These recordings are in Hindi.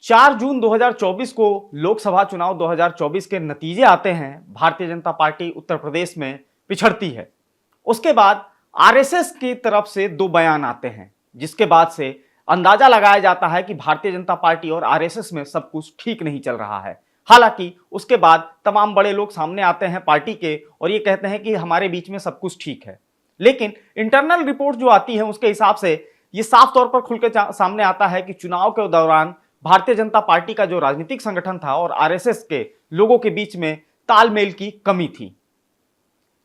4 जून 2024 को लोकसभा चुनाव 2024 के नतीजे आते हैं। भारतीय जनता पार्टी उत्तर प्रदेश में पिछड़ती है। उसके बाद आरएसएस की तरफ से 2 बयान आते हैं, जिसके बाद से अंदाजा लगाया जाता है कि भारतीय जनता पार्टी और आरएसएस में सब कुछ ठीक नहीं चल रहा है। हालांकि उसके बाद तमाम बड़े लोग सामने आते हैं पार्टी के और ये कहते हैं कि हमारे बीच में सब कुछ ठीक है, लेकिन इंटरनल रिपोर्ट जो आती है उसके हिसाब से ये साफ तौर पर खुल के सामने आता है कि चुनाव के दौरान भारतीय जनता पार्टी का जो राजनीतिक संगठन था और आरएसएस के लोगों के बीच में तालमेल की कमी थी।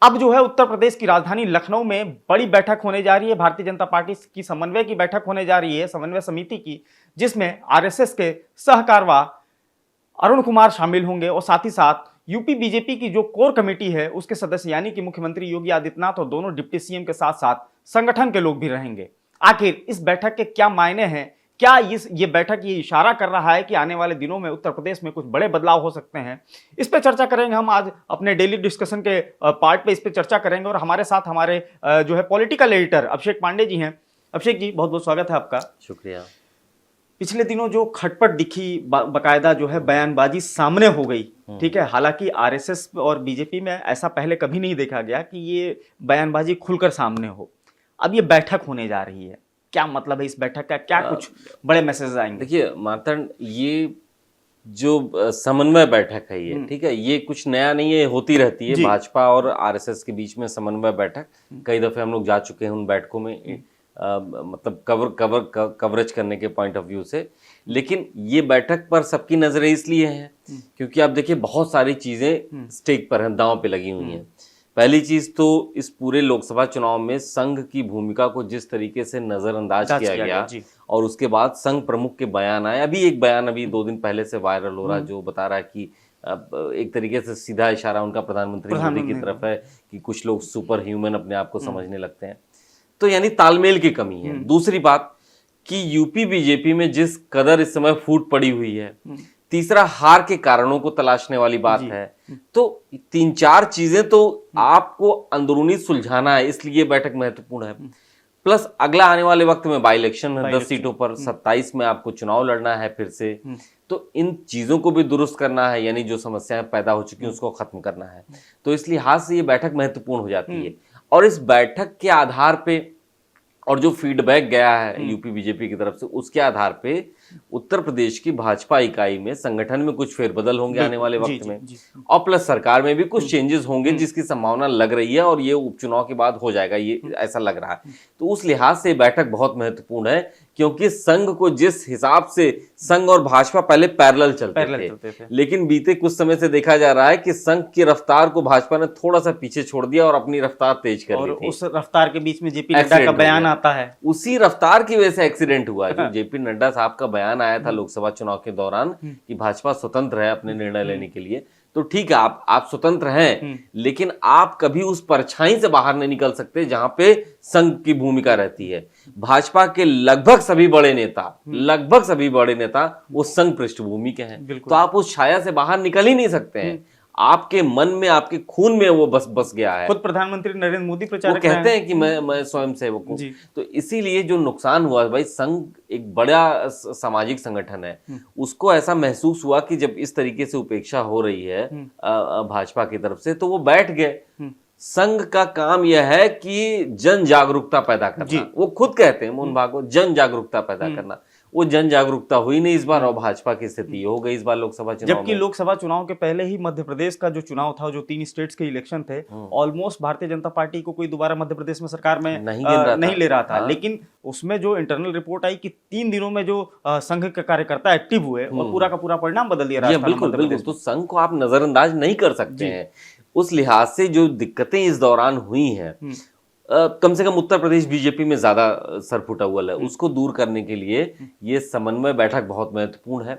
अब जो है उत्तर प्रदेश की राजधानी लखनऊ में बड़ी बैठक होने जा रही है। भारतीय जनता पार्टी की समन्वय की बैठक होने जा रही है, समन्वय समिति की, जिसमें आरएसएस के सहकारवा अरुण कुमार शामिल होंगे और साथ ही साथ यूपी बीजेपी की जो कोर कमेटी है उसके सदस्य यानी कि मुख्यमंत्री योगी आदित्यनाथ और दोनों डिप्टी सीएम के साथ साथ संगठन के लोग भी रहेंगे। आखिर इस बैठक के क्या मायने हैं? क्या ये बैठक ये इशारा कर रहा है कि आने वाले दिनों में उत्तर प्रदेश में कुछ बड़े बदलाव हो सकते हैं? इस पे चर्चा करेंगे हम आज अपने डेली डिस्कशन के पार्ट पे, इस पे चर्चा करेंगे। और हमारे साथ हमारे जो है पॉलिटिकल एडिटर अभिषेक पांडे जी हैं। अभिषेक जी, बहुत बहुत स्वागत है आपका। शुक्रिया। पिछले दिनों जो खटपट दिखी, बाकायदा जो है बयानबाजी सामने हो गई, ठीक है। हालांकि आरएसएस और बीजेपी में ऐसा पहले कभी नहीं देखा गया कि ये बयानबाजी खुलकर सामने हो। अब ये बैठक होने जा रही है, क्या मतलब है इस बैठक का? क्या कुछ बड़े मैसेज आएंगे? देखिए मार्तंड, ये जो समन्वय बैठक है ये, ठीक है, ये कुछ नया नहीं है, होती रहती है भाजपा और आरएसएस के बीच में समन्वय बैठक। कई दफे हम लोग जा चुके हैं उन बैठकों में, मतलब कवरेज करने के पॉइंट ऑफ व्यू से। लेकिन ये बैठक पर सबकी नजरें इसलिए हैं क्योंकि आप देखिए बहुत सारी चीजें स्टेक पर हैं, दांव पे लगी हुई हैं। पहली चीज तो इस पूरे लोकसभा चुनाव में संघ की भूमिका को जिस तरीके से नजरअंदाज किया गया और उसके बाद संघ प्रमुख के बयान आए। अभी एक बयान अभी 2 दिन पहले से वायरल हो रहा है जो बता रहा है कि एक तरीके से सीधा इशारा उनका प्रधानमंत्री मोदी की तरफ है कि कुछ लोग सुपर ह्यूमन अपने आप को समझने लगते हैं। तो यानी तालमेल की कमी है। दूसरी बात कि यूपी बीजेपी में जिस कदर इस समय फूट पड़ी हुई है। तीसरा, हार के कारणों को तलाशने वाली बात है। तो 3-4 चीजें तो आपको अंदरूनी सुलझाना है, इसलिए बैठक महत्वपूर्ण है। प्लस अगला आने वाले वक्त में बाई इलेक्शन है 10 सीटों पर, 27 में आपको चुनाव लड़ना है फिर से। तो इन चीजों को भी दुरुस्त करना है, यानी जो समस्याएं पैदा हो चुकी हैं उसको खत्म करना है। तो इस लिहाज से ये बैठक महत्वपूर्ण हो जाती है। और इस बैठक के आधार पे और जो फीडबैक गया है यूपी बीजेपी की तरफ से, उसके आधार पे उत्तर प्रदेश की भाजपा इकाई में, संगठन में कुछ फेरबदल होंगे आने वाले वक्त में। और प्लस सरकार में भी कुछ चेंजेस होंगे जिसकी संभावना लग रही है और ये उपचुनाव के बाद हो जाएगा, ये ऐसा लग रहा है। तो उस लिहाज से बैठक बहुत महत्वपूर्ण है क्योंकि संघ को जिस हिसाब से संघ और भाजपा पहले पैरेलल चलते थे, लेकिन बीते कुछ समय से देखा जा रहा है कि संघ की रफ्तार को भाजपा ने थोड़ा सा पीछे छोड़ दिया और अपनी रफ्तार तेज कर ली थी। उस रफ्तार के बीच में जेपी नड्डा का बयान आता है, उसी रफ्तार की वजह से एक्सीडेंट हुआ। जो जेपी नड्डा साहब का बयान आया था लोकसभा चुनाव के दौरान कि भाजपा स्वतंत्र है अपने निर्णय लेने के लिए, तो ठीक है, आप स्वतंत्र हैं, लेकिन आप कभी उस परछाई से बाहर नहीं निकल सकते जहां पे संघ की भूमिका रहती है। भाजपा के लगभग सभी बड़े नेता वो संघ पृष्ठभूमि के हैं, तो आप उस छाया से बाहर निकल ही नहीं सकते हैं। आपके मन में, आपके खून में वो बस गया है। खुद प्रधानमंत्री नरेंद्र मोदी प्रचारक वो कहते हैं कि मैं स्वयं सेवक हूं। तो इसीलिए जो नुकसान हुआ भाई, संघ एक बड़ा सामाजिक संगठन है, उसको ऐसा महसूस हुआ कि जब इस तरीके से उपेक्षा हो रही है भाजपा की तरफ से, तो वो बैठ गए। संघ का काम यह है कि जन जागरूकता पैदा करना। वो खुद कहते हैं, मोहन भागवत, जन जागरूकता पैदा करना। वो जन जागरूकता हुई नहीं इस बार और भाजपा की स्थिति हो गई इस बार लोकसभा चुनाव में। जबकि लोकसभा चुनाव के पहले ही मध्य प्रदेश का जो चुनाव था, जो 3 स्टेट्स के इलेक्शन थे, ऑलमोस्ट भारतीय जनता पार्टी को कोई दोबारा मध्य प्रदेश में सरकार में नहीं ले रहा था। लेकिन उसमें जो इंटरनल रिपोर्ट आई कि 3 दिनों में जो संघ के कार्यकर्ता एक्टिव हुए और पूरा का पूरा परिणाम बदल दिया। बिल्कुल। तो संघ को आप नजरअंदाज नहीं कर सकते हैं। उस लिहाज से जो दिक्कतें इस दौरान हुई हैं, कम से कम उत्तर प्रदेश बीजेपी में ज्यादा सर फुटा हुआ है, उसको दूर करने के लिए ये समन्वय बैठक बहुत महत्वपूर्ण है।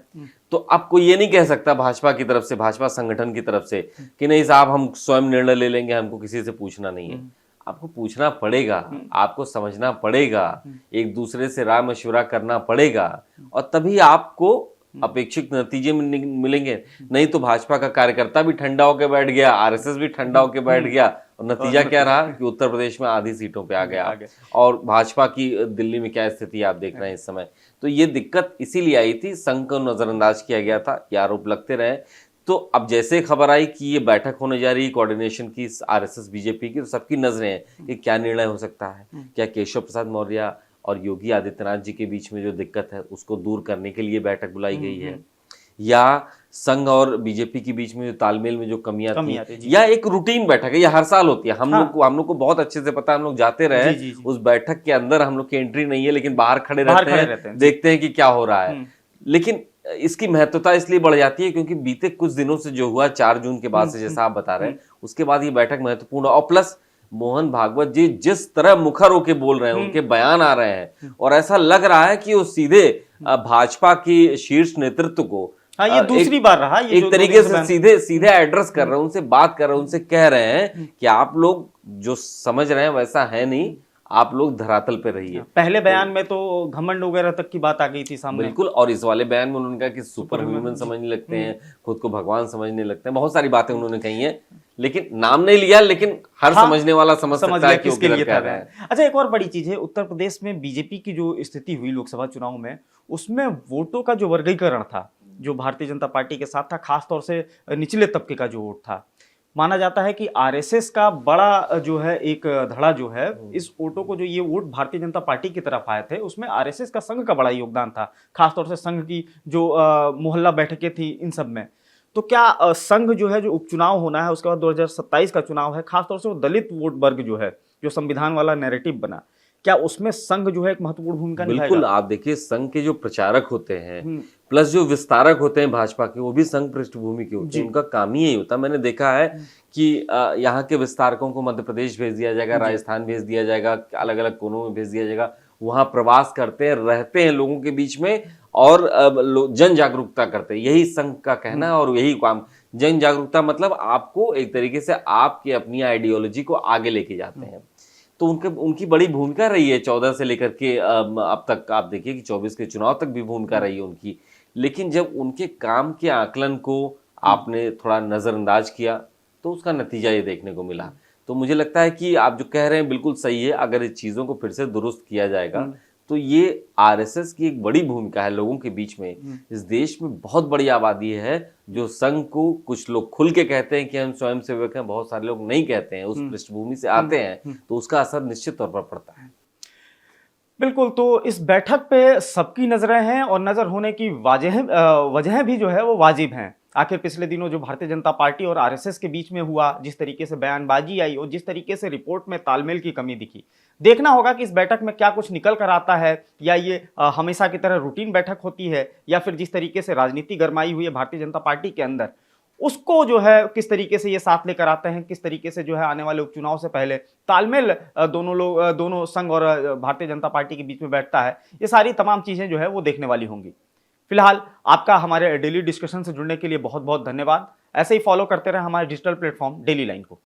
तो अब कोई ये नहीं कह सकता भाजपा की तरफ से, भाजपा संगठन की तरफ से कि नहीं साहब हम स्वयं निर्णय ले लेंगे, हमको किसी से पूछना नहीं है। आपको पूछना पड़ेगा, आपको समझना पड़ेगा, एक दूसरे से राय मशवरा करना पड़ेगा और तभी आपको अपेक्षित नतीजे मिलेंगे। नहीं तो भाजपा का कार्यकर्ता भी ठंडा होकर बैठ गया, आरएसएस भी ठंडा होकर बैठ गया और नतीजा क्या रहा कि उत्तर प्रदेश में आधी सीटों पे आ गया। और भाजपा की दिल्ली में क्या स्थिति आप देख रहे हैं इस समय। तो ये दिक्कत इसीलिए आई थी, संघ को नजरअंदाज किया गया था, ये आरोप लगते रहे। तो अब जैसे खबर आई कि ये बैठक होने जा रही है कोऑर्डिनेशन की आरएसएस बीजेपी की, तो सबकी नजरें हैं कि क्या निर्णय हो सकता है। क्या केशव प्रसाद मौर्य और योगी आदित्यनाथ जी के बीच में जो दिक्कत है उसको दूर करने के लिए बैठक बुलाई गई है, या संघ और बीजेपी के बीच में जो तालमेल में जो कमियां थी, या एक रूटीन बैठक है, ये हर साल होती है। हम लोग को बहुत अच्छे से पता है, हम लोग जाते रहे उस बैठक के अंदर, हम लोग की एंट्री नहीं है, लेकिन बाहर खड़े रहते हैं, देखते हैं कि क्या हो रहा है। लेकिन इसकी महत्वता इसलिए बढ़ जाती है क्योंकि बीते कुछ दिनों से जो हुआ 4 जून के बाद से, जैसा आप बता रहे हैं, उसके बाद ये बैठक महत्वपूर्ण, और प्लस मोहन भागवत जी जिस तरह मुखर होके बोल रहे हैं, उनके बयान आ रहे हैं, और ऐसा लग रहा है कि वो सीधे भाजपा की शीर्ष नेतृत्व को, ये दूसरी बार रहा, ये एक तरीके से सीधे एड्रेस कर रहे हैं, उनसे बात कर रहे हैं, उनसे कह रहे हैं कि आप लोग जो समझ रहे हैं वैसा है नहीं, आप लोग धरातल पे रहिए। पहले बयान में तो घमंड वगैरह तक की बात आ गई थी सामने। बिल्कुल, और इस वाले बयान में उन्होंने कहा कि सुपर ह्यूमन समझने लगते हैं, खुद को भगवान समझने लगते हैं, बहुत सारी बातें उन्होंने कही हैं, लेकिन नाम नहीं लिया, लेकिन हर समझने वाला समझ सकता है कि किसके लिए कह रहा है। अच्छा, एक और बड़ी चीज है, उत्तर प्रदेश में बीजेपी की जो स्थिति हुई लोकसभा चुनाव में, उसमें वोटों का जो वर्गीकरण था, जो भारतीय जनता पार्टी के साथ था, खासतौर से निचले तबके का जो वोट था, माना जाता है कि आरएसएस का बड़ा जो है एक धड़ा जो है, इस वोटों को, जो ये वोट भारतीय जनता पार्टी की तरफ आए थे, उसमें आरएसएस का, संघ का बड़ा योगदान था, खासतौर से संघ की जो मोहल्ला बैठकें थी, इन सब में। तो क्या संघ जो है, जो उपचुनाव होना है, उसके बाद 2027 का चुनाव है, खासतौर से वो दलित वोट वर्ग जो है, जो संविधान वाला नैरेटिव बना, क्या उसमें संघ जो है एक महत्वपूर्ण भूमिका निभाएगा? बिल्कुल, आप देखिए संघ के जो प्रचारक होते हैं प्लस जो विस्तारक होते हैं भाजपा के, वो भी संघ पृष्ठभूमि के होते हैं, उनका काम ही यही होता है। मैंने देखा है कि यहाँ के विस्तारकों को मध्य प्रदेश भेज दिया जाएगा, राजस्थान भेज दिया जाएगा, अलग अलग कोनों में भेज दिया जाएगा, वहां प्रवास करते हैं, रहते हैं लोगों के बीच में और जन जागरूकता करते हैं। यही संघ का कहना है और यही काम। जन जागरूकता मतलब आपको एक तरीके से आपकी अपनी आइडियोलॉजी को आगे लेके जाते हैं। तो उनकी बड़ी भूमिका रही है 14 से लेकर के अब तक। आप देखिए कि 24 के चुनाव तक भी भूमिका रही है उनकी। लेकिन जब उनके काम के आकलन को आपने थोड़ा नजरअंदाज किया तो उसका नतीजा ये देखने को मिला। तो मुझे लगता है कि आप जो कह रहे हैं बिल्कुल सही है। अगर इस चीजों को फिर से दुरुस्त किया जाएगा तो ये आरएसएस की एक बड़ी भूमिका है लोगों के बीच में। इस देश में बहुत बड़ी आबादी है जो संघ को, कुछ लोग खुल के कहते हैं कि हम स्वयं सेवक हैं, बहुत सारे लोग नहीं कहते हैं, उस पृष्ठभूमि से आते हैं, तो उसका असर निश्चित तौर पर पड़ता है। बिल्कुल। तो इस बैठक पे सबकी नजरें हैं और नजर होने की वजह भी जो है वो वाजिब हैं। आखिर पिछले दिनों जो भारतीय जनता पार्टी और आरएसएस के बीच में हुआ, जिस तरीके से बयानबाजी आई और जिस तरीके से रिपोर्ट में तालमेल की कमी दिखी, देखना होगा कि इस बैठक में क्या कुछ निकल कर आता है, या ये हमेशा की तरह रूटीन बैठक होती है, या फिर जिस तरीके से राजनीति गरमाई हुई है भारतीय जनता पार्टी के अंदर, उसको जो है किस तरीके से ये साथ लेकर आते हैं, किस तरीके से जो है आने वाले उपचुनाव से पहले तालमेल दोनों संघ और भारतीय जनता पार्टी के बीच में बैठता है। ये सारी तमाम चीजें जो है वो देखने वाली होंगी। फिलहाल आपका हमारे डेली डिस्कशन से जुड़ने के लिए बहुत बहुत धन्यवाद। ऐसे ही फॉलो करते रहे हमारे डिजिटल प्लेटफॉर्म डेली लाइन को।